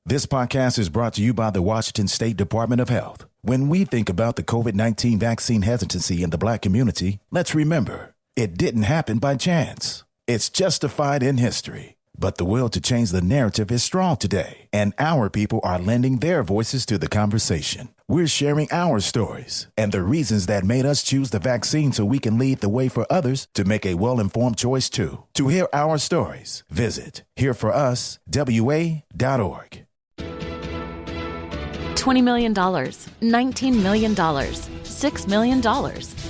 This podcast is brought to you by the Washington State Department of Health. When we think about the COVID-19 vaccine hesitancy in the Black community, let's remember, it didn't happen by chance. It's justified in history. But the will to change the narrative is strong today, and our people are lending their voices to the conversation. We're sharing our stories and the reasons that made us choose the vaccine so we can lead the way for others to make a well-informed choice too. To hear our stories, visit hereforuswa.org. $20 million, $19 million, $6 million.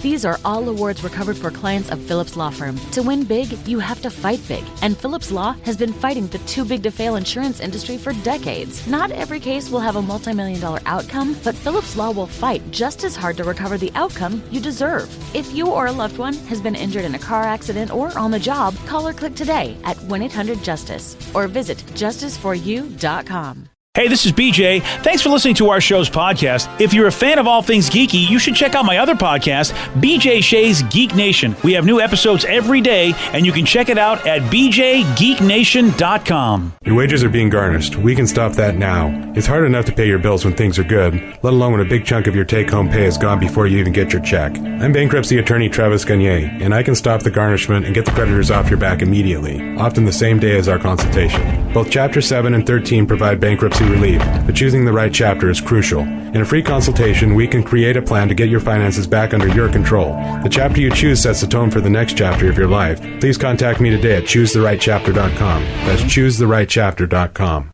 These are all awards recovered for clients of Phillips Law Firm. To win big, you have to fight big. And Phillips Law has been fighting the too-big-to-fail insurance industry for decades. Not every case will have a multi-million-dollar outcome, but Phillips Law will fight just as hard to recover the outcome you deserve. If you or a loved one has been injured in a car accident or on the job, call or click today at 1-800-JUSTICE or visit justiceforyou.com. Hey, this is BJ. Thanks for listening to our show's podcast. If you're a fan of all things geeky, you should check out my other podcast, BJ Shea's Geek Nation. We have new episodes every day, and you can check it out at bjgeeknation.com. Your wages are being garnished. We can stop that now. It's hard enough to pay your bills when things are good, let alone when a big chunk of your take-home pay is gone before you even get your check. I'm bankruptcy attorney Travis Gagne, and I can stop the garnishment and get the creditors off your back immediately, often the same day as our consultation. Both Chapter 7 and 13 provide bankruptcy relief, but choosing the right chapter is crucial. In a free consultation, we can create a plan to get your finances back under your control. The chapter you choose sets the tone for the next chapter of your life. Please contact me today at choosetherightchapter.com. That's choosetherightchapter.com.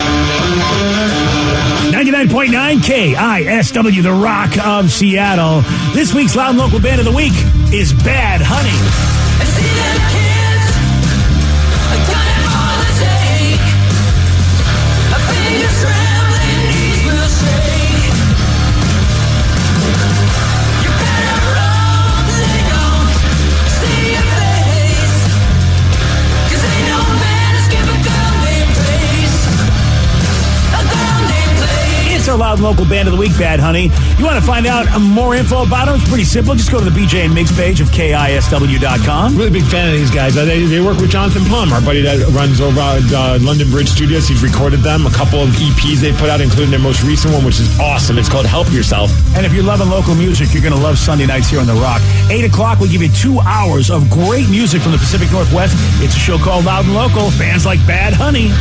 99.9 KISW, the Rock of Seattle. This week's Loud and Local Band of the Week is Bad Honey. Our Loud and Local Band of the Week, Bad Honey. You want to find out more info about them? It's pretty simple. Just go to the BJ and Migs page of KISW.com. Really big fan of these guys. They work with Jonathan Plum, our buddy that runs over London Bridge Studios. He's recorded them. A couple of EPs they've put out, including their most recent one, which is awesome. It's called Help Yourself. And if you're loving local music, you're going to love Sunday nights here on The Rock. 8 o'clock, we give you 2 hours of great music from the Pacific Northwest. It's a show called Loud and Local. Bands like Bad Honey.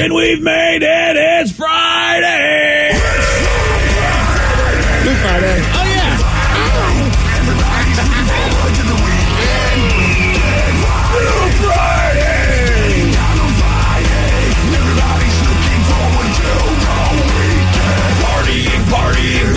We've made it. It's Friday. Good Friday. Oh, yeah. Blue Friday. Everybody's looking forward to the weekend. Partying.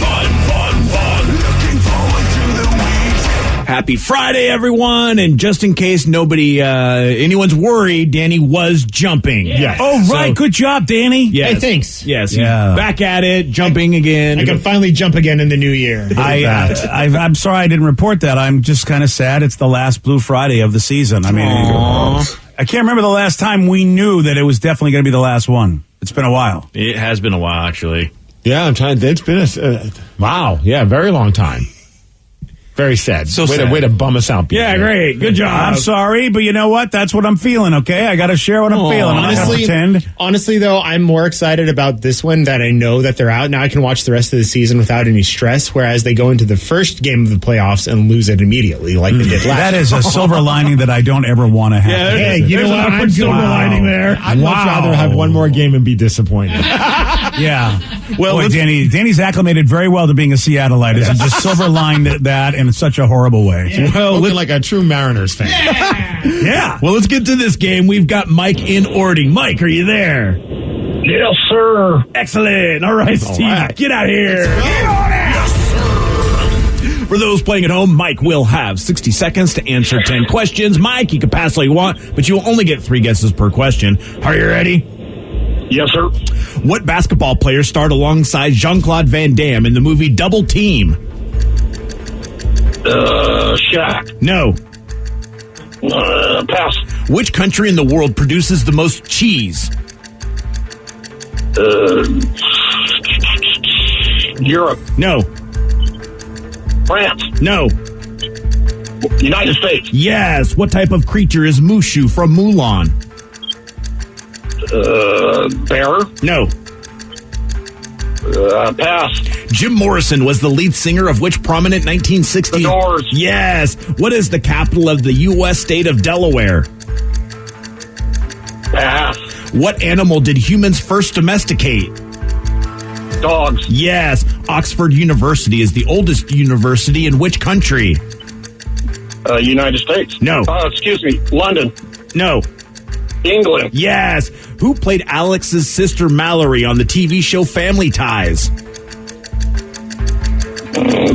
Fun. Looking forward to the weekend. Happy Friday, everyone. And just in case anyone's worried, Danny was jumping. Yes. Oh, right. Good job, Danny. Yes. Hey, thanks. Yes. Yeah. Back at it, jumping again. I can finally jump again in the new year. I'm sorry I didn't report that. I'm just kind of sad. It's the last Blue Friday of the season. I mean, I can't remember the last time we knew that it was definitely going to be the last one. It's been a while. It has been a while, actually. Yeah, I'm trying. It's been wow. Yeah, very long time. Very sad. So way to bum us out. Yeah, great. Good job. I'm sorry, but you know what? That's what I'm feeling, okay? I got to share what I'm feeling. I'm not going to pretend. Honestly, though, I'm more excited about this one that I know that they're out. Now I can watch the rest of the season without any stress, whereas they go into the first game of the playoffs and lose it immediately like they did last That is a silver lining that I don't ever want to have. Yeah, hey, you know what? I'm silver lining there. I'd much rather have one more game and be disappointed. Yeah. Well, Boy, Danny's acclimated very well to being a Seattleite. He just silver lined that in such a horrible way. well, Looking like a true Mariners fan. Yeah. well, let's get to this game. We've got Mike in Ording. Mike, are you there? Yes, sir. Excellent. All right, Steve, right. get out here. Get on it. For those playing at home, Mike will have 60 seconds to answer 10 questions. Mike, you can pass all you want, but you will only get 3 guesses per question. Are you ready? Yes, sir. What basketball player starred alongside Jean-Claude Van Damme in the movie Double Team? Shaq. No. Pass. Which country in the world produces the most cheese? Europe. No. France. No. United States. Yes. What type of creature is Mushu from Mulan? Bear. No. Pass. Jim Morrison was the lead singer of which prominent 1960s? The Doors. Yes. What is the capital of the U.S. state of Delaware? Pass. What animal did humans first domesticate? Dogs. Yes. Oxford University is the oldest university in which country? United States. No. Excuse me. London. No. England. Yes. Who played Alex's sister Mallory on the TV show Family Ties?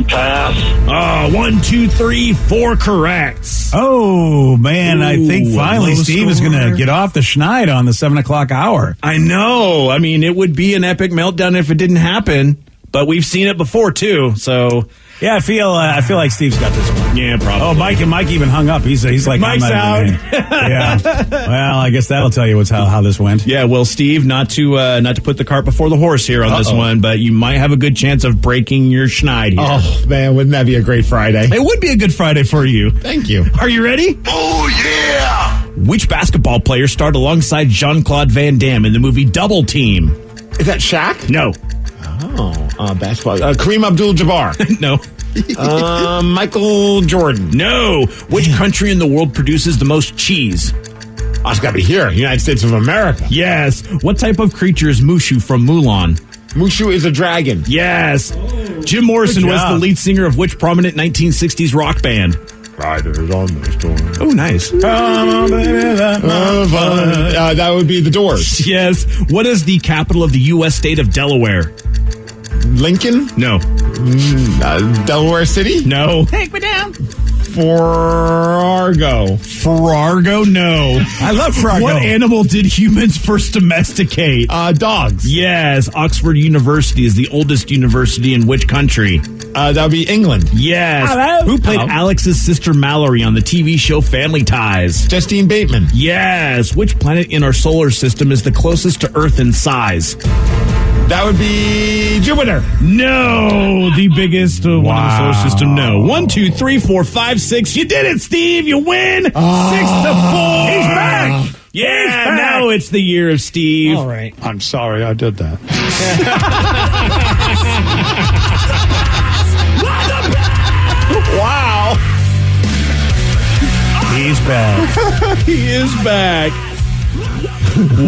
Pass. 1, 2, 3, 4 corrects. Oh, man, I think Ooh, finally low Steve is going score. to get off the schneid on the 7 o'clock hour. I know. I mean, it would be an epic meltdown if it didn't happen, but we've seen it before too. So Yeah, I feel like Steve's got this one. yeah, probably. Oh, Mike even hung up. He's like, Mike's I'm out. even in. Yeah. Well, I guess that'll tell you how this went. Yeah, well, Steve, not to put the cart before the horse here on this one, but you might have a good chance of breaking your schneid here. Oh, man, wouldn't that be a great Friday? It would be a good Friday for you. Thank you. Are you ready? Oh, yeah. Which basketball player starred alongside Jean-Claude Van Damme in the movie Double Team? Is that Shaq? No. Basketball. Kareem Abdul-Jabbar. No. Michael Jordan. No. Which country in the world produces the most cheese? Oh, it's got to be here. United States of America. Yes. What type of creature is Mushu from Mulan? Mushu is a dragon. Yes. Jim Morrison Good was job. the lead singer of which prominent 1960s rock band? Riders on the storm. Oh, nice. That would be the Doors. Yes. What is the capital of the U.S. state of Delaware? Lincoln? No. Delaware City? No. Fargo. Fargo? No. I love Fargo. What animal did humans first domesticate? Dogs. Yes. Oxford University is the oldest university in which country? That would be England. Yes. Hello. Who played Alex's sister Mallory on the TV show Family Ties? Justine Bateman. Yes. Which planet in our solar system is the closest to Earth in size? That would be Jupiter. No, the biggest one in the solar system. No. 1, 2, 3, 4, 5, 6. You did it, Steve. You win. 6-4. He's back. Yeah, now it's the year of Steve. All right. I'm sorry I did that. Wow. He's back. He is back.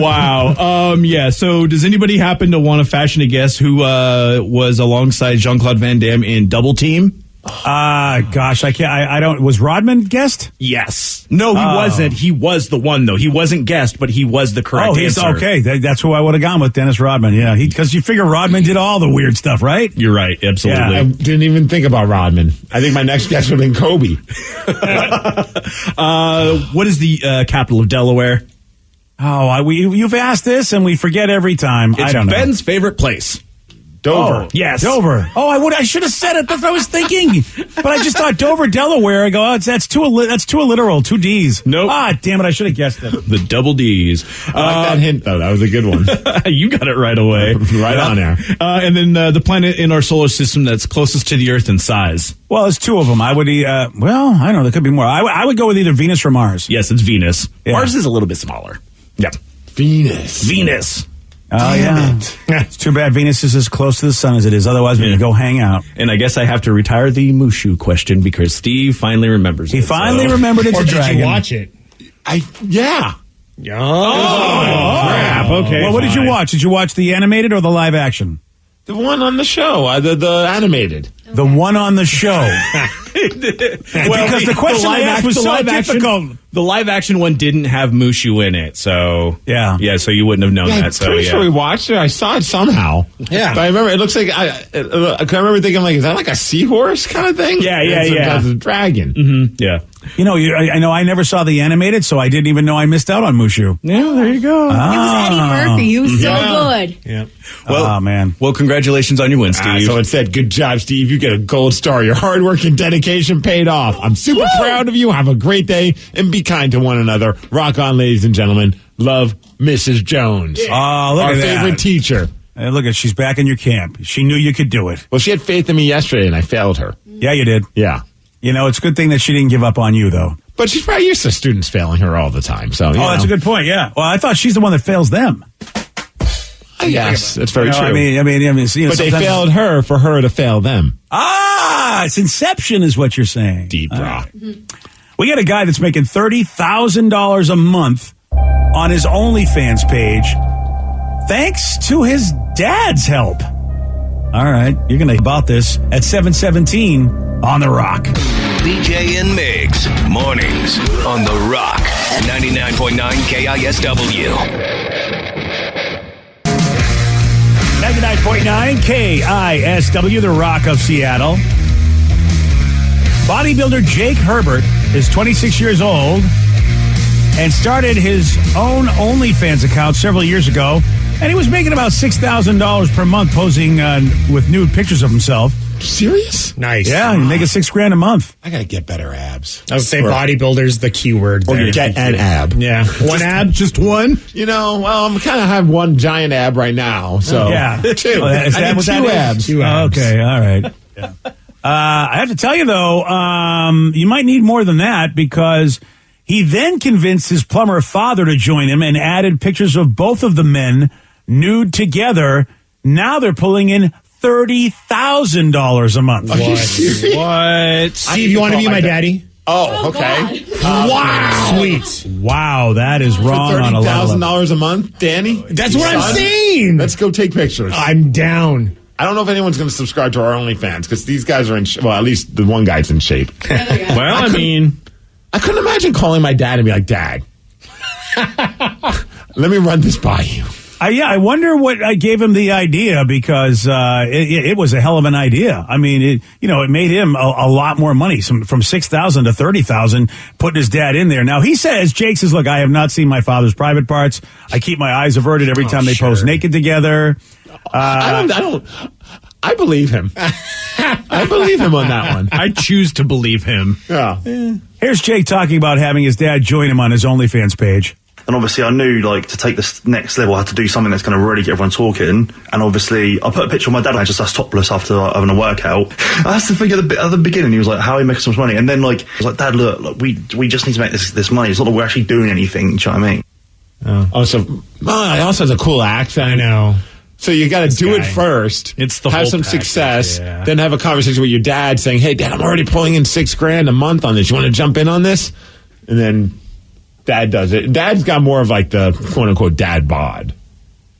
Wow. Yeah. So, does anybody happen to want to fashion a guess who was alongside Jean-Claude Van Damme in Double Team? Gosh, I can't. I don't. Was Rodman guest? Yes. No, he wasn't. He was the one though. He wasn't guest, but he was the correct He's answer. okay. That's who I would have gone with, Dennis Rodman. Yeah, because you figure Rodman did all the weird stuff, right? You're right. Absolutely. I didn't even think about Rodman. I think my next guess would have been Kobe. What is the capital of Delaware? You've asked this, and we forget every time. It's I don't know. Ben's favorite place. Dover. Yes. Dover. I should have said it. That's what I was thinking. But I just thought Dover, Delaware. I go, that's too illiteral. 2 D's. Nope. Damn it. I should have guessed it. The double D's. I like that hint, though. That was a good one. You got it right away. Right on there. And then the planet in our solar system that's closest to the Earth in size. Well, there's 2 of them. I would, I don't know. There could be more. I would go with either Venus or Mars. Yes, it's Venus. Yeah. Mars is a little bit smaller. Yep. Venus. Oh, yeah. It's too bad Venus is as close to the sun as it is. Otherwise, we could go hang out. And I guess I have to retire the Mushu question because Steve finally remembers He it. finally remembered it's Or a did dragon. you watch it? Yeah. Crap. Okay. Well, what did you watch? Did you watch the animated or the live action? The one on the show, the animated. The one on the show. Because the question I asked was so difficult. The live action one didn't have Mushu in it, so yeah, so you wouldn't have known that. So pretty sure we watched it. I saw it somehow. Yeah, but I remember it looks like I remember thinking like, is that like a seahorse kind of thing? Yeah. It's a dragon. Mm-hmm. Yeah. You know, I know I never saw the animated, so I didn't even know I missed out on Mushu. Yeah, there you go. It was Eddie Murphy. He was so good. Yeah. Well, man. Well, congratulations on your win, Steve. So it said, good job, Steve. You get a gold star. Your hard work and dedication paid off. I'm super proud of you. Have a great day and be kind to one another. Rock on, ladies and gentlemen. Love, Mrs. Jones. Oh, look our at that. favorite teacher. Hey, look at, she's back in your camp. She knew you could do it. Well, she had faith in me yesterday, and I failed her. Yeah, you did. Yeah. You know, it's a good thing that she didn't give up on you, though. But she's probably used to students failing her all the time. So, that's a good point, yeah. Well, I thought she's the one that fails them. Yes, that's very true. I mean, but they failed her for her to fail them. It's Inception is what you're saying. Deep rock. We got a guy that's making $30,000 a month on his OnlyFans page thanks to his dad's help. All right, you're going to about this at 7:17 on The Rock. BJ and Migs, mornings on The Rock, 99.9 KISW. 99.9 KISW, The Rock of Seattle. Bodybuilder Jake Herbert is 26 years old and started his own OnlyFans account several years ago. And he was making about $6,000 per month posing with nude pictures of himself. Serious? Nice. Yeah, you're making $6,000 a month. I gotta get better abs. I would say bodybuilder's the key word there. Or get an ab. Yeah. One ab? Just one? You know, well, I'm kind of have one giant ab right now. So yeah. Two. Is that what that is? abs. Two abs. Okay, all right. Yeah. I have to tell you, though, you might need more than that because he then convinced his plumber father to join him and added pictures of both of the men nude together. Now they're pulling in $30,000 a month. What? Steve, you want to be my daddy? Oh, okay. Wow. Sweet. Wow, that is wrong on a level. $30,000 a month, Danny? That's what I'm saying. Let's go take pictures. I'm down. I don't know if anyone's going to subscribe to our OnlyFans because these guys are in well, at least the one guy's in shape. Well, I mean, I couldn't imagine calling my dad and be like, Dad, let me run this by you. I wonder what gave him the idea because it was a hell of an idea. I mean, it made him a lot more money, from $6,000 to $30,000, putting his dad in there. Now, Jake says, look, I have not seen my father's private parts. I keep my eyes averted every time they pose naked together. I believe him. I believe him on that one. I choose to believe him. Yeah. Here's Jake talking about having his dad join him on his OnlyFans page. And obviously I knew, to take this next level, I had to do something that's going to really get everyone talking. And obviously I put a picture of my dad and I just us topless after having a workout. That's the thing at the beginning. He was like, how are you making so much money? And then, I was like, Dad, look, we just need to make this money. It's not that we're actually doing anything. Do you know what I mean? He also has a cool accent. I know. So you got to do it first. It's the have whole some package, success, yeah. then have a conversation with your dad saying, "Hey, Dad, I'm already pulling in $6,000 a month on this. You want to jump in on this?" And then Dad does it. Dad's got more of the quote unquote dad bod.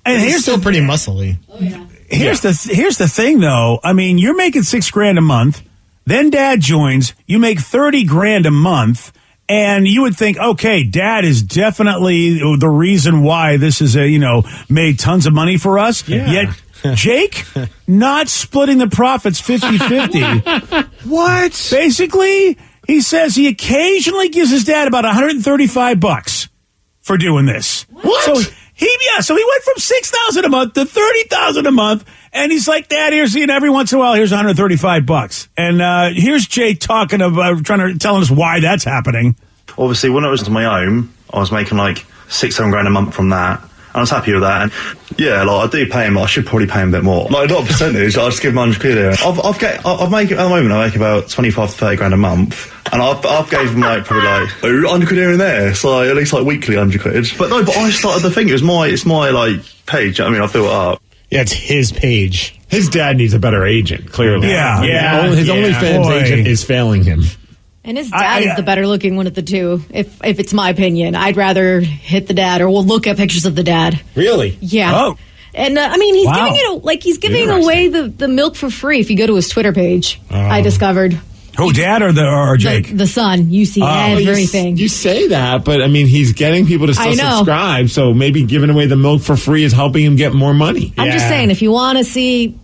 And he's still pretty muscly. Oh, yeah. Here's the thing, though. I mean, you're making $6,000 a month. Then Dad joins. You make $30,000 a month. And you would think, okay, Dad is definitely the reason why this is made tons of money for us. Yeah. Yet Jake not splitting the profits 50-50. What? Basically, he says he occasionally gives his dad about $135 for doing this. What? So he went from $6,000 a month to $30,000 a month. And he's like, Dad, every once in a while, here's $135. And here's Jake talking about telling us why that's happening. Obviously, when I was to my own, I was making $6-7 grand a month from that. And I was happy with that. And yeah, I do pay him. I should probably pay him a bit more. Not a percentage. I'll just give him 100 quid here. I make at the moment. I make about 25 to 30 grand a month. And I've gave him probably 100 quid here and there. So at least weekly 100 quid. But I started the thing. It's my page. I mean, I built it up. Yeah, it's his page. His dad needs a better agent, clearly. Yeah. His OnlyFans agent is failing him. And his dad is the better looking one of the two, if it's my opinion. I'd rather hit the dad, or we'll look at pictures of the dad. Really? Yeah. Oh. And he's giving away the milk for free if you go to his Twitter page. I discovered. Who, Dad or Jake? The son. You see everything. You say that, but I mean, he's getting people to still subscribe, so maybe giving away the milk for free is helping him get more money. I'm just saying, if you want to see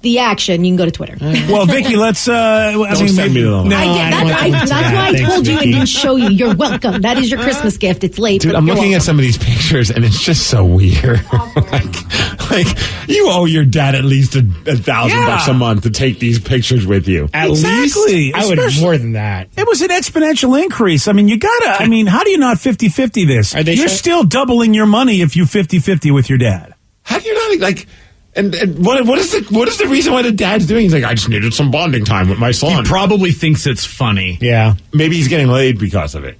the action, you can go to Twitter. Well, Vicky, let's. Don't send me to the line. That's why I told you and didn't show you. You're welcome. That is your Christmas gift. It's late. Dude, I'm looking at some of these pictures, and it's just so weird. like you owe your dad at least $1,000 a month to take these pictures with you. At least? I would have more than that. It was an exponential increase. I mean, you gotta. I mean, how do you not 50-50 this? You're still doubling your money if you 50-50 with your dad. How do you not like? And what is the reason why the dad's doing? He's like, I just needed some bonding time with my son. He probably thinks it's funny. Yeah. Maybe he's getting laid because of it.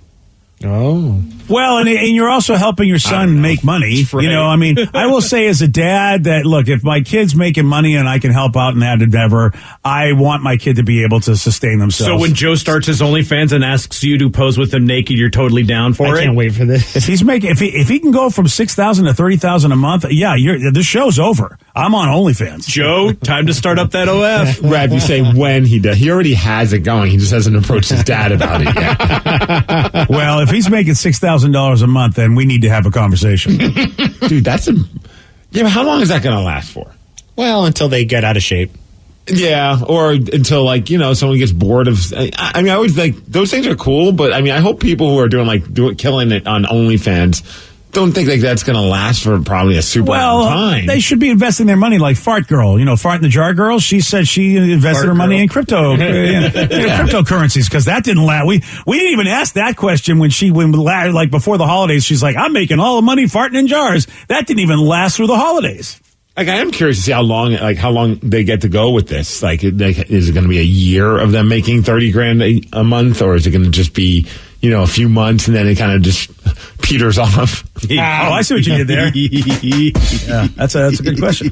Oh. Well, and you're also helping your son make money. Right. You know, I mean, I will say as a dad that, look, if my kid's making money and I can help out in that endeavor, I want my kid to be able to sustain themselves. So when Joe starts his OnlyFans and asks you to pose with him naked, you're totally down for it? I can't wait for this. If he can go from $6,000 to $30,000 a month, the show's over. I'm on OnlyFans. Joe, time to start up that OF. Rev, you say when he does. He already has it going. He just hasn't approached his dad about it yet. Well, if he's making $6,000 a month, then we need to have a conversation. Dude, but how long is that going to last for? Well, until they get out of shape. Yeah, or until someone gets bored of. I mean, I always those things are cool, but I mean, I hope people who are killing it on OnlyFans don't think that's going to last for probably a super long time. They should be investing their money like Fart Girl. Fart in the Jar Girl. She said she invested her money in cryptocurrencies because that didn't last. We didn't even ask that question when before the holidays. She's like, I'm making all the money farting in jars. That didn't even last through the holidays. Like, I am curious to see how long they get to go with this. Like, is it going to be a year of them making $30,000 a month, or is it going to just be, a few months and then it kind of just peters off? I see what you did there. Yeah, that's a good question.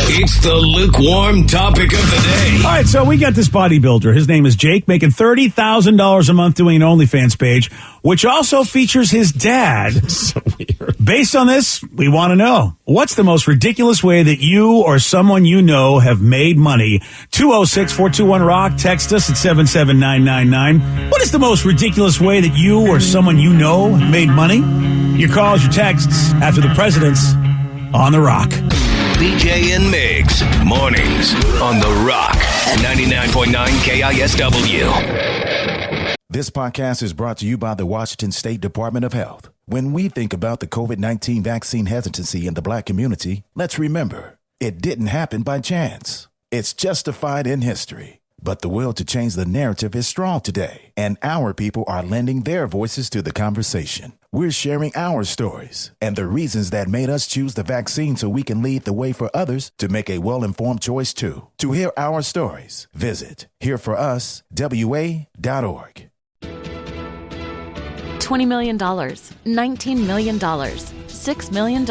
It's the lukewarm topic of the day. All right, so we got this bodybuilder. His name is Jake, making $30,000 a month doing an OnlyFans page, which also features his dad. That's so weird. Based on this, we want to know, what's the most ridiculous way that you or someone you know have made money? 206-421-ROCK. Text us at 77999. What is the most ridiculous way that you or someone you know have made money? Your calls, your texts, after the President's on the Rock. BJ and Migs, mornings on The Rock, 99.9 KISW. This podcast is brought to you by the Washington State Department of Health. When we think about the COVID-19 vaccine hesitancy in the Black community, let's remember, it didn't happen by chance. It's justified in history. But the will to change the narrative is strong today, and our people are lending their voices to the conversation. We're sharing our stories and the reasons that made us choose the vaccine so we can lead the way for others to make a well-informed choice too. To hear our stories, visit hereforuswa.org. $20 million, $19 million, $6 million.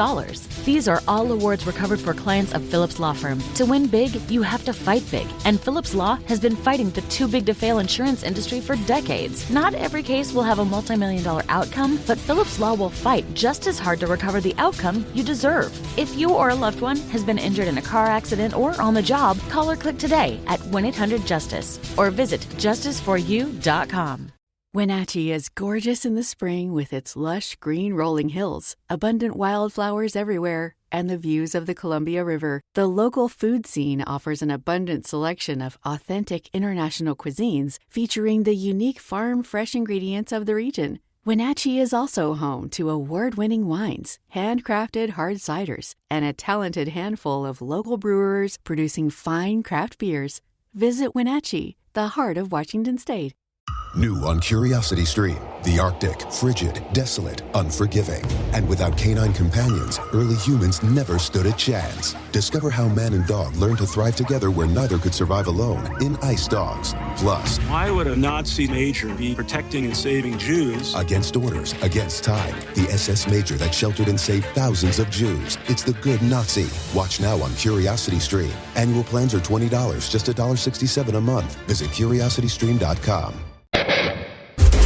These are all awards recovered for clients of Phillips Law Firm. To win big, you have to fight big. And Phillips Law has been fighting the too big to fail insurance industry for decades. Not every case will have a multi-million-dollar outcome, but Phillips Law will fight just as hard to recover the outcome you deserve. If you or a loved one has been injured in a car accident or on the job, call or click today at 1-800-JUSTICE or visit justiceforyou.com. Wenatchee is gorgeous in the spring with its lush green rolling hills, abundant wildflowers everywhere, and the views of the Columbia River. The local food scene offers an abundant selection of authentic international cuisines featuring the unique farm-fresh ingredients of the region. Wenatchee is also home to award-winning wines, handcrafted hard ciders, and a talented handful of local brewers producing fine craft beers. Visit Wenatchee, the heart of Washington State. New on Curiosity Stream, the Arctic, frigid, desolate, unforgiving. And without canine companions, early humans never stood a chance. Discover how man and dog learn to thrive together where neither could survive alone in Ice Dogs. Plus, why would a Nazi major be protecting and saving Jews? Against orders, against time, the SS major that sheltered and saved thousands of Jews. It's the good Nazi. Watch now on Curiosity Stream. Annual plans are $20, just $1.67 a month. Visit curiositystream.com.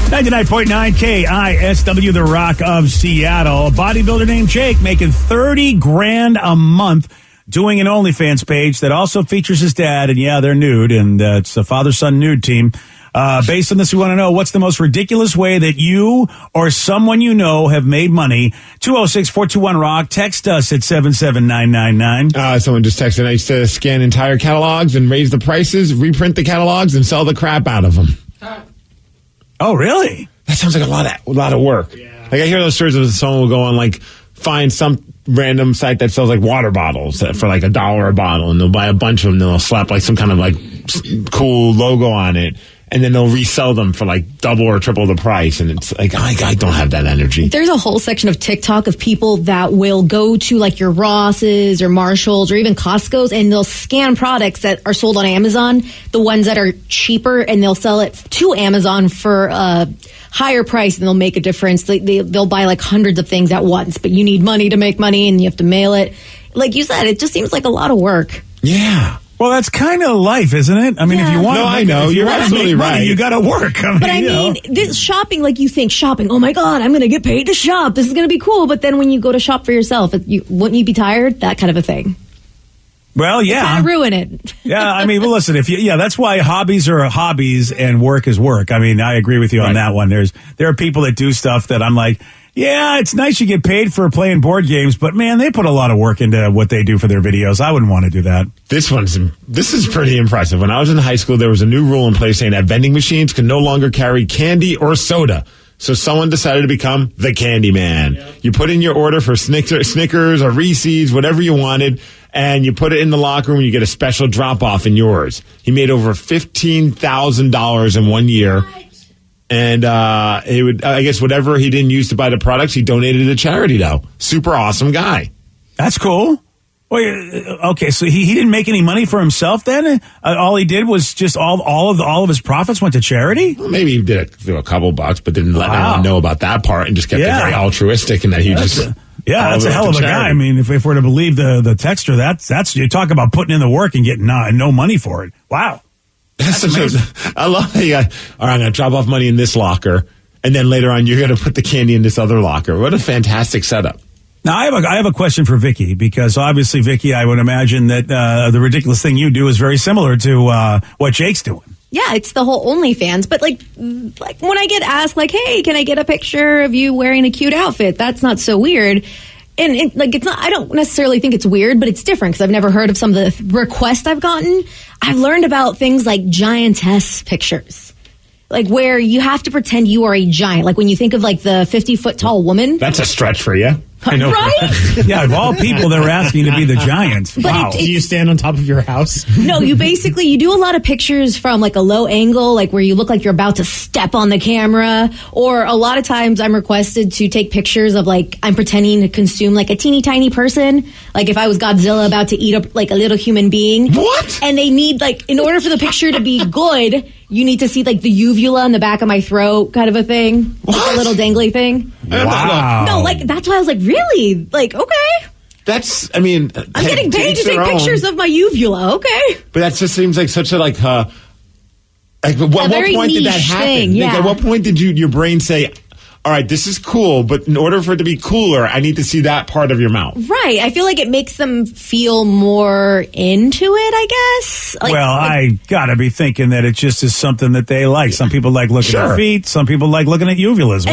99.9 KISW, the Rock of Seattle. A bodybuilder named Jake making $30,000 a month doing an OnlyFans page that also features his dad. And yeah, they're nude, and it's a father-son nude team. Based on this, we want to know, what's the most ridiculous way that you or someone you know have made money? 206-421-ROCK. Text us at 77999. Someone just texted, I used to scan entire catalogs and raise the prices, reprint the catalogs, and sell the crap out of them. Oh, really? That sounds like a lot of work. Yeah. Like, I hear those stories of someone will go on, like, find some random site that sells, like, water bottles for, like, $1 a bottle, and they'll buy a bunch of them, and they'll slap, like, some kind of, like, cool logo on it, and then they'll resell them for, like, double or triple the price, and it's like, I don't have that energy. There's a whole section of TikTok of people that will go to, like, your Ross's or Marshall's or even Costco's, and they'll scan products that are sold on Amazon, the ones that are cheaper, and they'll sell it to Amazon for a higher price, and they'll make a difference. They'll buy, like, hundreds of things at once, but you need money to make money, and you have to mail it. Like you said, it just seems like a lot of work. Yeah. Well, that's kind of life, isn't it? I mean, if you want to make money, you're absolutely right. You got to work. I mean, this shopping, like, you think shopping, oh my God, I'm going to get paid to shop. This is going to be cool. But then when you go to shop for yourself, wouldn't you be tired? That kind of a thing. Well, yeah. Kind of ruin it. Yeah, I mean, well, listen, that's why hobbies are hobbies and work is work. I mean, I agree with you on that one. There are people that do stuff that I'm like, yeah, it's nice you get paid for playing board games, but man, they put a lot of work into what they do for their videos. I wouldn't want to do that. This is pretty impressive. When I was in high school, there was a new rule in place saying that vending machines can no longer carry candy or soda. So someone decided to become the Candy Man. Yep. You put in your order for Snickers or Reese's, whatever you wanted, and you put it in the locker room, and you get a special drop-off in yours. He made over $15,000 in 1 year. And I guess whatever he didn't use to buy the products, he donated to charity, though. Super awesome guy. That's cool. Okay, so he didn't make any money for himself then? All he did was just all of his profits went to charity? Well, maybe he did a couple bucks, but didn't let anyone know about that part and just kept it very altruistic and that he that's a hell of a guy. I mean, if we're to believe the texter, that's you talk about putting in the work and getting no money for it. Wow. That's amazing. I love how you got, all right, I'm going to drop off money in this locker, and then later on you're going to put the candy in this other locker. What a fantastic setup. Now, I have a question for Vicky, because obviously, Vicky, I would imagine that the ridiculous thing you do is very similar to what Jake's doing. Yeah, it's the whole OnlyFans. But like when I get asked, like, hey, can I get a picture of you wearing a cute outfit? That's not so weird. And it's not, I don't necessarily think it's weird, but it's different because I've never heard of some of the requests I've gotten. I've learned about things like giantess pictures, like where you have to pretend you are a giant. Like when you think of like the 50-foot tall woman. That's a stretch for you. I know. Right? Yeah, of all people, they're asking to be the giant. Wow. Do you stand on top of your house? No, you do a lot of pictures from like a low angle, like where you look like you're about to step on the camera. Or a lot of times I'm requested to take pictures of like I'm pretending to consume like a teeny tiny person. Like if I was Godzilla about to eat up like a little human being. What? And they need like, in order for the picture to be good, you need to see like the uvula in the back of my throat kind of a thing. What? Like a little dangly thing. Wow. No, like that's why I was like, really? Like, okay. That's, I mean, I'm getting paid to take pictures of my uvula, okay. But that just seems like such a like what point did that happen? Thing, yeah. Like, at what point did your brain say, all right, this is cool, but in order for it to be cooler, I need to see that part of your mouth. Right. I feel like it makes them feel more into it, I guess. I gotta be thinking that it just is something that they like. Some people like looking at feet. Some people like looking at uvulas.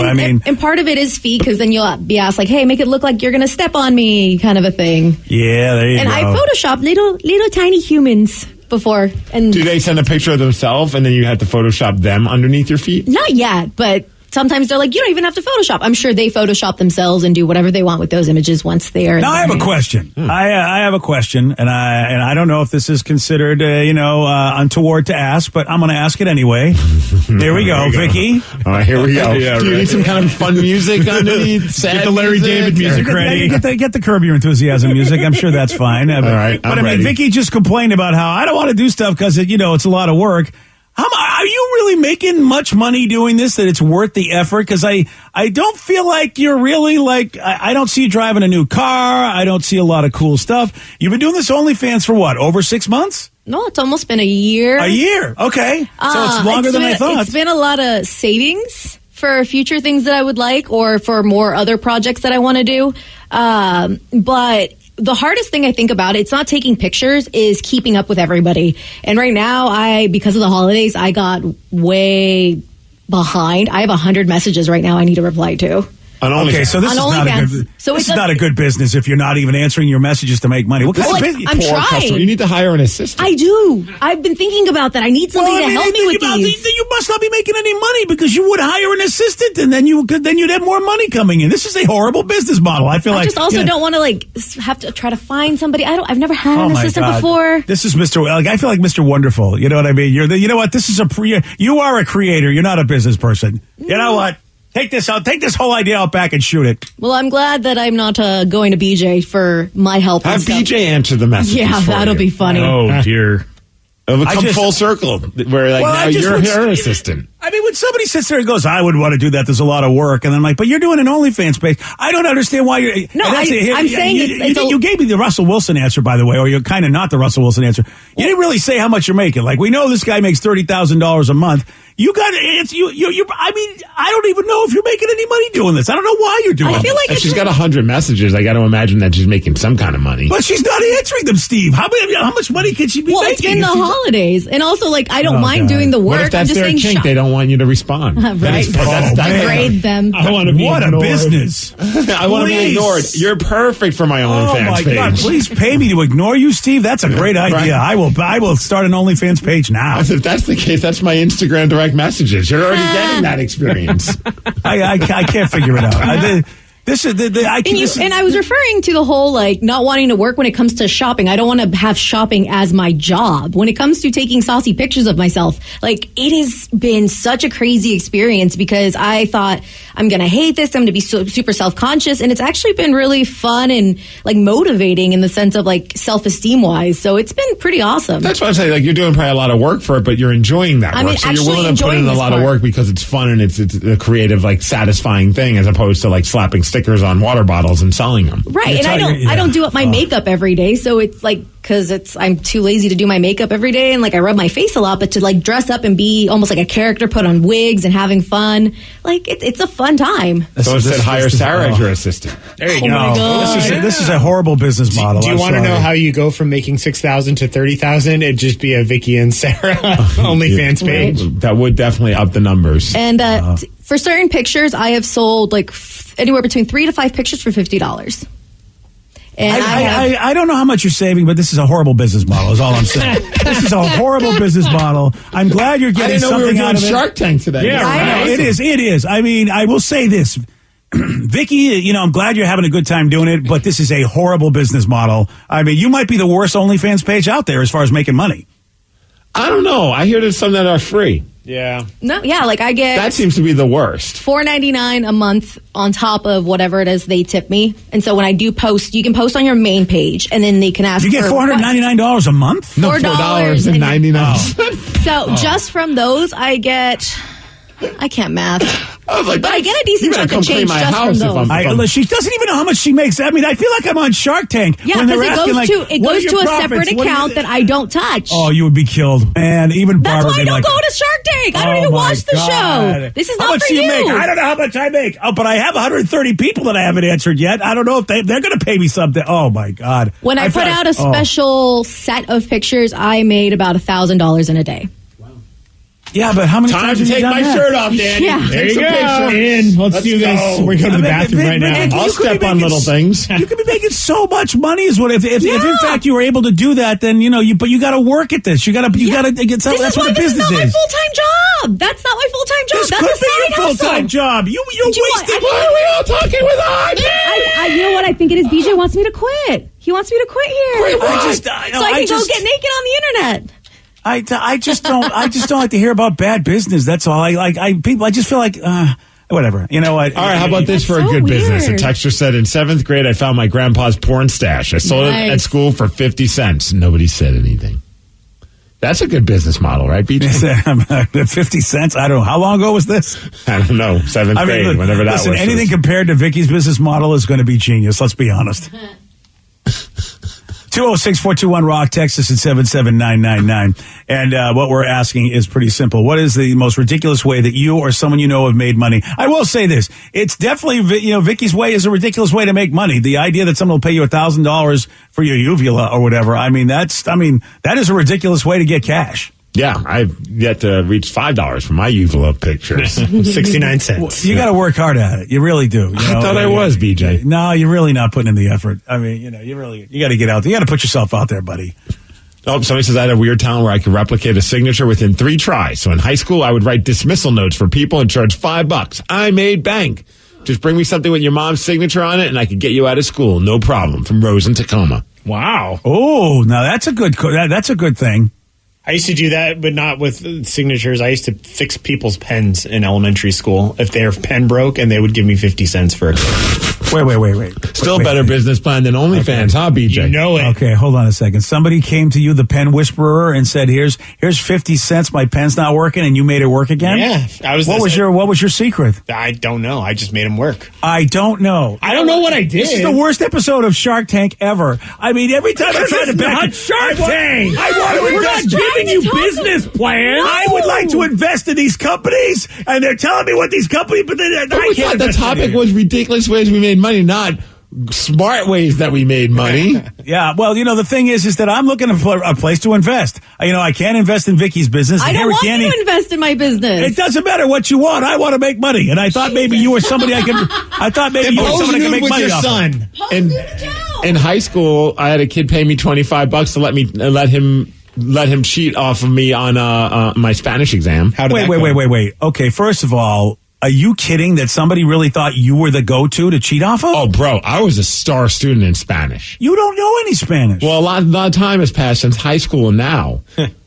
And part of it is feet, because then you'll be asked, like, hey, make it look like you're going to step on me, kind of a thing. Yeah, there you go. And I Photoshop little tiny humans before. And do they send a picture of themselves and then you have to Photoshop them underneath your feet? Not yet, but sometimes they're like, you don't even have to Photoshop. I'm sure they Photoshop themselves and do whatever they want with those images once they are. Now I have a question. I have a question, and I don't know if this is considered, untoward to ask, but I'm going to ask it anyway. Here we go, Vicky. All right, here we go. Do you need some kind of fun music underneath? Get the Larry David music ready. Get the Curb Your Enthusiasm music. I'm sure that's fine. All right, but I mean, Vicky just complained about how I don't want to do stuff because it's a lot of work. Are you really making much money doing this that it's worth the effort? Because I don't feel like you're really like, I don't see you driving a new car. I don't see a lot of cool stuff. You've been doing this OnlyFans for what, over 6 months? No, it's almost been a year. A year. Okay. So it's longer than I thought. It's been a lot of savings for future things that I would like or for more other projects that I want to do. But the hardest thing I think about, it's not taking pictures, is keeping up with everybody. And right now, because of the holidays, I got way behind. I have 100 messages right now I need to reply to. Okay, so this is not a good business if you're not even answering your messages to make money. What kind of business? I'm trying. Customer. You need to hire an assistant. I do. I've been thinking about that. I need somebody to help me with these. You must not be making any money because you would hire an assistant and then you'd have more money coming in. This is a horrible business model. I feel I just also don't want to have to try to find somebody. I've never had an assistant before. This is Mr. I feel like Mr. Wonderful. You know what I mean? You know what? This is you are a creator. You're not a business person. You know what? Take this out. Take this whole idea out back and shoot it. Well, I'm glad that I'm not going to BJ for my help. Have BJ answer the messages. Yeah, that'll be funny. Oh dear. It'll come full circle where now you're her assistant. I mean, when somebody sits there and goes, I wouldn't want to do that, there's a lot of work. And I'm like, but you're doing an OnlyFans page. I don't understand why you're... No, I'm saying you gave me the Russell Wilson answer, by the way, or you're kind of not the Russell Wilson answer. You didn't really say how much you're making. Like, we know this guy makes $30,000 a month. You got I mean, I don't even know if you're making any money doing this. I don't know why you're doing it. I feel like she's got 100 messages. I got to imagine that she's making some kind of money. But she's not answering them, Steve. How much money can she be making? Well, it's in the holidays. And also, I don't mind doing the work. What if that's I'm just their saying kink? They don't want you to respond. Right. Degrade them. I want to be ignored. What a business. I want to be ignored. You're perfect for my OnlyFans page. God, please pay me to ignore you, Steve. That's a great idea. Right. I will start an OnlyFans page now. If that's the case, that's my Instagram direct messages. You're already getting that experience. I can't figure it out. And I was referring to the whole not wanting to work when it comes to shopping. I don't want to have shopping as my job. When it comes to taking saucy pictures of myself, it has been such a crazy experience because I thought I'm going to hate this. I'm going to be super self-conscious. And it's actually been really fun and motivating in the sense of self-esteem wise. So it's been pretty awesome. That's what I'm saying. You're doing probably a lot of work for it, but you're enjoying that work. So you're willing to put in a lot of work because it's fun and it's a creative, satisfying thing as opposed to slapping stickers on water bottles and selling them. Right. And I don't do up my makeup every day. So it's because I'm too lazy to do my makeup every day. And I rub my face a lot, but to dress up and be almost like a character, put on wigs and having fun. It's a fun time. So instead hire Sarah as your assistant. There you go. This is a horrible business model. Do you want to know how you go from making $6,000 to $30,000? It'd just be a Vicky and Sarah OnlyFans page. That would definitely up the numbers. And for certain pictures, I have sold anywhere between 3 to 5 pictures for $50. And I don't know how much you're saving, but this is a horrible business model, is all I'm saying. This is a horrible business model. I'm glad you're getting something out of it. Shark Tank today. Yeah, right. It is. I mean, I will say this. Vicky, I'm glad you're having a good time doing it, but this is a horrible business model. I mean, you might be the worst OnlyFans page out there as far as making money. I don't know. I hear there's some that are free. Yeah. No, yeah, I get... That seems to be the worst. $4.99 a month on top of whatever it is they tip me. And so when I do post, you can post on your main page, and then they can ask You get $499 a month? No, $4.99. So just from those, I get... I can't math. I was like, but I get a decent chunk of change just from those. She doesn't even know how much she makes. I mean, I feel like I'm on Shark Tank. Yeah, because it goes to a separate account that I don't touch. Oh, you would be killed, man. Even Barbara. That's why I don't go to Shark Tank. I don't even watch the show. This is not for you. Make? I don't know how much I make. Oh, but I have 130 people that I haven't answered yet. I don't know if they're going to pay me something. Oh my God! When I put out a special set of pictures, I made about $1,000 in a day. Yeah, but how many times to take my shirt off, Danny? Yeah. There you go. Let's do this. We're going to the bathroom right now. I'll step on little things. You could be making so much money. Is what if in fact you were able to do that, then but you got to work at this. You got to get something. That's what a business is. This is not my full-time job. That's not my full-time job. This That's could be your full-time job. You're wasting. Why are we all talking with our you know what I think it is? BJ wants me to quit. He wants me to quit here. So I can go get naked on the internet. I just don't like to hear about bad business. That's all. I just feel like whatever. You know what? All right, how about this for a good business? A texter said, in 7th grade, I found my grandpa's porn stash. I sold it at school for 50 cents. Nobody said anything. That's a good business model, right, BJ? 50 cents? I don't know. How long ago was this? I don't know. 7th grade, whenever that was. Listen, anything compared to Vicky's business model is going to be genius. Let's be honest. 206-421-ROCK, Texas at 77999. And what we're asking is pretty simple. What is the most ridiculous way that you or someone you know have made money? I will say this. It's definitely, Vicky's way is a ridiculous way to make money. The idea that someone will pay you $1,000 for your uvula or whatever, that is a ridiculous way to get cash. Yeah, I've yet to reach $5 for my uvula pictures. 69 cents. You got to work hard at it. You really do. I thought I was, BJ. No, you're really not putting in the effort. I mean, you got to get out there. You got to put yourself out there, buddy. Oh, somebody says I had a weird talent where I could replicate a signature within 3 tries. So in high school, I would write dismissal notes for people and charge $5. I made bank. Just bring me something with your mom's signature on it, and I could get you out of school, no problem. From Rose in Tacoma. Wow. Oh, now that's a good thing. I used to do that, but not with signatures. I used to fix people's pens in elementary school. If their pen broke, and they would give me 50 cents for it. Wait. Still better business plan than OnlyFans, huh, BJ? You know it. Okay, hold on a second. Somebody came to you, the pen whisperer, and said, "Here's 50 cents. My pen's not working," and you made it work again. Yeah, What was your secret? I don't know. I just made them work. I don't know. I don't know what I did. This is the worst episode of Shark Tank ever. I mean, every time I try to back Shark Tank. I want to invest. Giving you business plans. I would like to invest in these companies, and they're telling me what these companies, but I we can't. thought the topic was ridiculous ways we made money, not smart ways that we made money. Yeah, well, the thing is that I'm looking for a place to invest. I can't invest in Vicky's business. I don't want you to invest in my business. It doesn't matter what you want. I want to make money, and I thought maybe you were somebody I could. I thought maybe you were somebody I could make with money your off son. In high school, I had a kid pay me $25 to let him cheat off of me on my Spanish exam. Wait. Okay, first of all, are you kidding that somebody really thought you were the go-to to cheat off of? Oh, bro, I was a star student in Spanish. You don't know any Spanish. Well, a lot of time has passed since high school and now.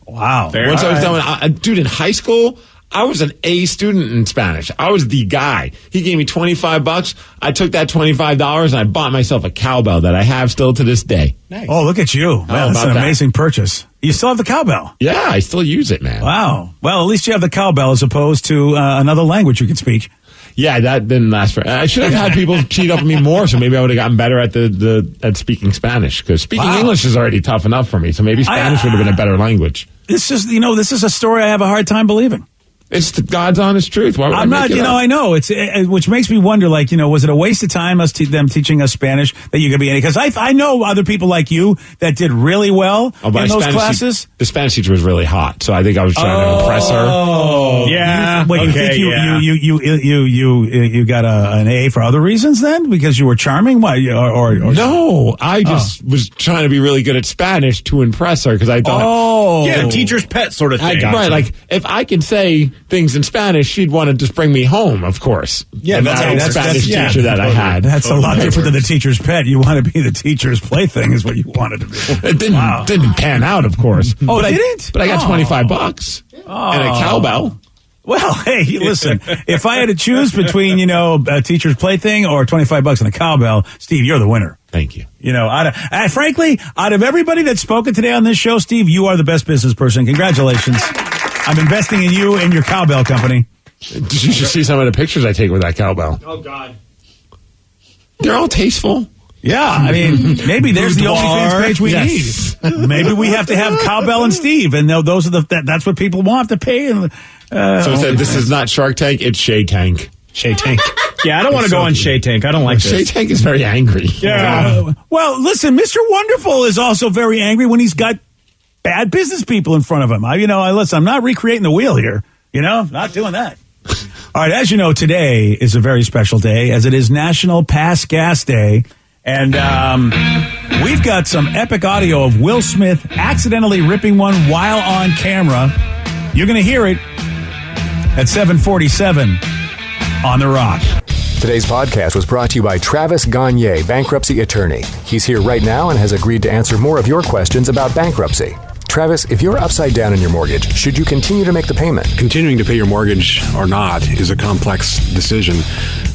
Wow. Once I was done, dude, in high school, I was an A student in Spanish. I was the guy. He gave me $25. I took that $25 and I bought myself a cowbell that I have still to this day. Nice. Oh, look at you. Man, that's an amazing purchase. You still have the cowbell? Yeah, I still use it, man. Wow. Well, at least you have the cowbell as opposed to another language you can speak. Yeah, that didn't last for. I should have had people cheat off of me more, so maybe I would have gotten better at at speaking Spanish. Because speaking English is already tough enough for me, so maybe Spanish would have been a better language. This is a story I have a hard time believing. It's the God's honest truth. Why would I'm not, I know. Which makes me wonder, was it a waste of time them teaching us Spanish that you could be in? Because I know other people like you that did really well in those classes. The Spanish teacher was really hot, so I think I was trying to impress her. Oh, yeah. You think you got an A for other reasons then? Because you were charming? Why? No, I just was trying to be really good at Spanish to impress her because I thought, yeah, teacher's pet sort of thing. Right, like if I can say things in Spanish, she'd want to just bring me home, of course. Yeah, that's the Spanish teacher that I had. That's a lot different than the teacher's pet. You want to be the teacher's plaything is what you wanted to be. It didn't pan out, of course. Oh, it didn't? But I got $25 and a cowbell. Well, hey, listen, if I had to choose between, a teacher's plaything or $25 and a cowbell, Steve, you're the winner. Thank you. Frankly, out of everybody that's spoken today on this show, Steve, you are the best business person. Congratulations. I'm investing in you and your cowbell company. You should see some of the pictures I take with that cowbell. Oh, God. They're all tasteful. Yeah, I mean, maybe there's the OnlyFans page we need. Maybe we have to have Cowbell and Steve, and those are that's what people want to pay. And so it said, this is not Shark Tank, it's Shay Tank. Shay Tank. Yeah, I don't want to go on Shay Tank. I don't like this. Shay Tank is very angry. Yeah. Well, listen, Mr. Wonderful is also very angry when he's got bad business people in front of him. Listen, I'm not recreating the wheel here. Not doing that. All right, as you know, today is a very special day, as it is National Pass Gas Day. And we've got some epic audio of Will Smith accidentally ripping one while on camera. You're going to hear it at 7:47 on The Rock. Today's podcast was brought to you by Travis Gagne, bankruptcy attorney. He's here right now and has agreed to answer more of your questions about bankruptcy. Travis, if you're upside down in your mortgage, should you continue to make the payment? Continuing to pay your mortgage or not is a complex decision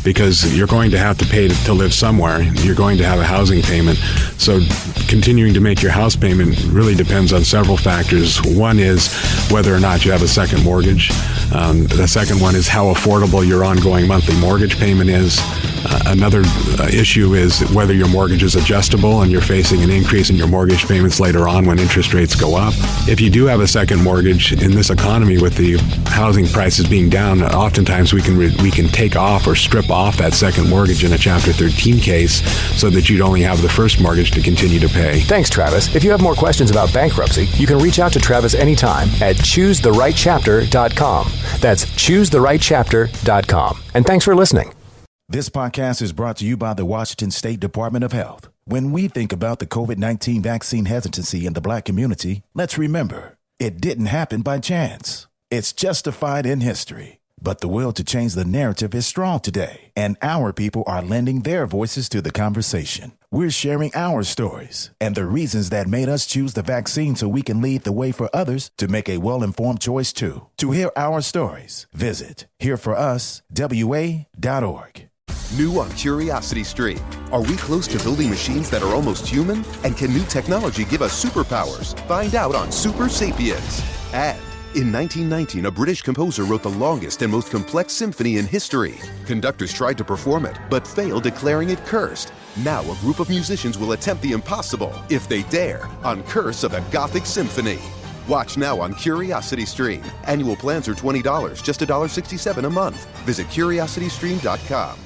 because you're going to have to pay to live somewhere. You're going to have a housing payment. So continuing to make your house payment really depends on several factors. One is whether or not you have a second mortgage. The second one is how affordable your ongoing monthly mortgage payment is. Another issue is whether your mortgage is adjustable and you're facing an increase in your mortgage payments later on when interest rates go up. If you do have a second mortgage in this economy with the housing prices being down, oftentimes we can take off or strip off that second mortgage in a Chapter 13 case so that you'd only have the first mortgage to continue to pay. Thanks, Travis. If you have more questions about bankruptcy, you can reach out to Travis anytime at choosetherightchapter.com. That's choosetherightchapter.com. And thanks for listening. This podcast is brought to you by the Washington State Department of Health. When we think about the COVID-19 vaccine hesitancy in the Black community, let's remember, it didn't happen by chance. It's justified in history. But the will to change the narrative is strong today, and our people are lending their voices to the conversation. We're sharing our stories and the reasons that made us choose the vaccine so we can lead the way for others to make a well-informed choice too. To hear our stories, visit hereforuswa.org. New on Curiosity Stream. Are we close to building machines that are almost human? And can new technology give us superpowers? Find out on Super Sapiens. And in 1919, a British composer wrote the longest and most complex symphony in history. Conductors tried to perform it, but failed, declaring it cursed. Now a group of musicians will attempt the impossible, if they dare, on Curse of a Gothic Symphony. Watch now on Curiosity Stream. Annual plans are $20, just $1.67 a month. Visit curiositystream.com.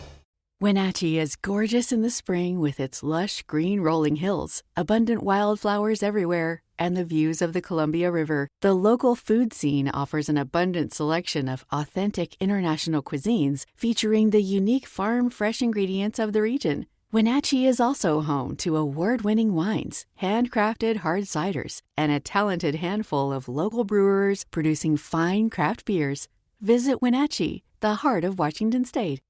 Wenatchee is gorgeous in the spring with its lush green rolling hills, abundant wildflowers everywhere, and the views of the Columbia River. The local food scene offers an abundant selection of authentic international cuisines featuring the unique farm-fresh ingredients of the region. Wenatchee is also home to award-winning wines, handcrafted hard ciders, and a talented handful of local brewers producing fine craft beers. Visit Wenatchee, the heart of Washington State.